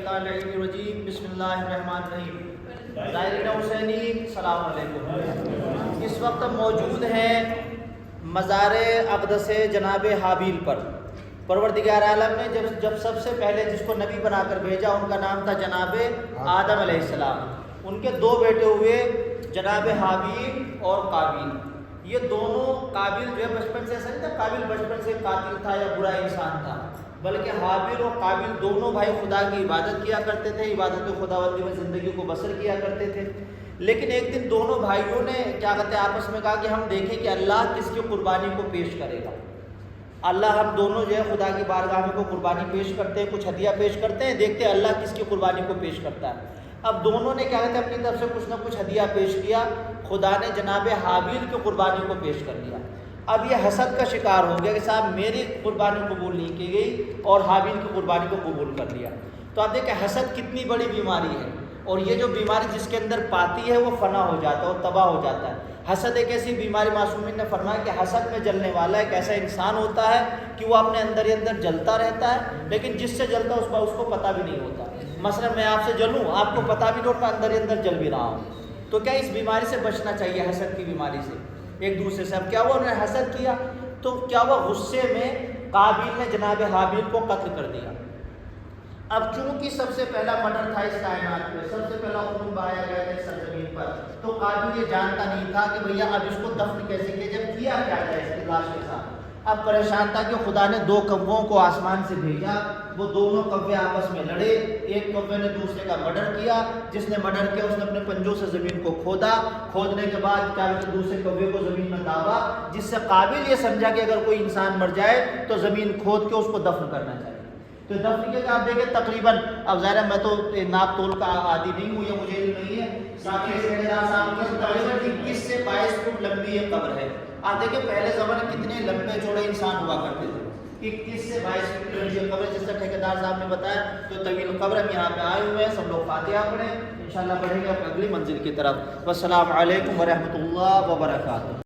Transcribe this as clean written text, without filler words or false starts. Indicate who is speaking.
Speaker 1: الشیطان الرجیم بسم اللہ الرحمن الرحیم۔ زائرین حسینی السلام علیکم۔ اس وقت موجود ہیں مزار اقدس جناب حابیل پر۔ پروردگار عالم نے جب سب سے پہلے جس کو نبی بنا کر بھیجا ان کا نام تھا جناب آدم علیہ السلام۔ ان کے دو بیٹے ہوئے جناب حابیل اور قابیل۔ یہ دونوں، قابیل جو ہے بچپن سے ایسا نہیں تھا قابیل بچپن سے قاتل تھا یا برا انسان تھا، بلکہ حابیل اور قابیل دونوں بھائی خدا کی عبادت کیا کرتے تھے، عبادت خداوندی میں زندگی کو بسر کیا کرتے تھے۔ لیکن ایک دن دونوں بھائیوں نے کیا کہتے ہیں آپس میں کہا کہ ہم دیکھیں کہ اللہ کس کی قربانی کو پیش کرے گا۔ اللہ ہم دونوں جو ہے خدا کی بارگاہ میں کو قربانی پیش کرتے ہیں، کچھ ہدیہ پیش کرتے ہیں، دیکھتے ہیں اللہ کس کی قربانی کو پیش کرتا ہے۔ اب دونوں نے کیا کہتے ہیں اپنی طرف سے کچھ نہ کچھ ہدیہ پیش کیا، خدا نے جناب حابیل کی قربانی کو پیش کر دیا۔ اب یہ حسد کا شکار ہو گیا کہ صاحب میری قربانی قبول نہیں کی گئی اور حابیل کی قربانی کو قبول کر لیا۔ تو آپ دیکھیں حسد کتنی بڑی بیماری ہے، اور یہ جو بیماری جس کے اندر پاتی ہے وہ فنا ہو جاتا ہے اور تباہ ہو جاتا ہے۔ حسد ایک ایسی بیماری، معصومین نے فرمایا کہ حسد میں جلنے والا ایک ایسا انسان ہوتا ہے کہ وہ اپنے اندر ہی اندر جلتا رہتا ہے، لیکن جس سے جلتا ہے اس کو پتہ بھی نہیں ہوتا۔ مثلا میں آپ سے جلوں، آپ کو پتہ بھی نہیں ہوتا اندر ہی اندر جل بھی رہا ہوں۔ تو کیا اس بیماری سے بچنا چاہیے، حسد کی بیماری سے، ایک دوسرے سے۔ اب کیا ہوا، انہوں نے حسد کیا تو کیا ہوا، غصے میں قابیل نے جناب حابیل کو قتل کر دیا۔ اب چونکہ سب سے پہلا مرڈر تھا اس کائنات میں، سب سے پہلا خون بہایا گیا تھا اس سرزمین پر، تو قابیل یہ جانتا نہیں تھا کہ بھیا اب اس کو دفن کیسے کیا جب، کیا کیا جائے اس کی لاش کے ساتھ۔ اب پریشان تھا کہ خدا نے دو کووں کو آسمان سے بھیجا، وہ دونوں کوے آپس میں لڑے، ایک کوے نے دوسرے کا مرڈر کیا، جس نے مرڈر کیا اس نے اپنے پنجوں سے زمین کو کھودا، کھودنے کے بعد کیا دوسرے کوے کو زمین میں دابا، جس سے قابیل یہ سمجھا کہ اگر کوئی انسان مر جائے تو زمین کھود کے اس کو دفن کرنا چاہیے۔ تو دفن کے آپ دیکھیں تقریباً، اب ظاہر ہے میں تو ناپ تول کا عادی نہیں ہوں، یہ مجھے علم نہیں ہے، تقریباً 21 سے 22 فٹ لمبی یہ قبر ہے۔ آپ دیکھیں پہلے زمانے کتنے لمبے چوڑے انسان ہوا کرتے تھے، 21 سے 22 فٹ لمبی یہ قبر، جس طرح ٹھیکیدار صاحب نے بتایا۔ تو طویل قبر ہم یہاں پہ آئے ہوئے ہیں، سب لوگ فاتحہ پڑھیں، انشاءاللہ بڑھیں گے اپنی اگلی منزل کی طرف۔ والسلام علیکم ورحمۃ اللہ وبرکاتہ۔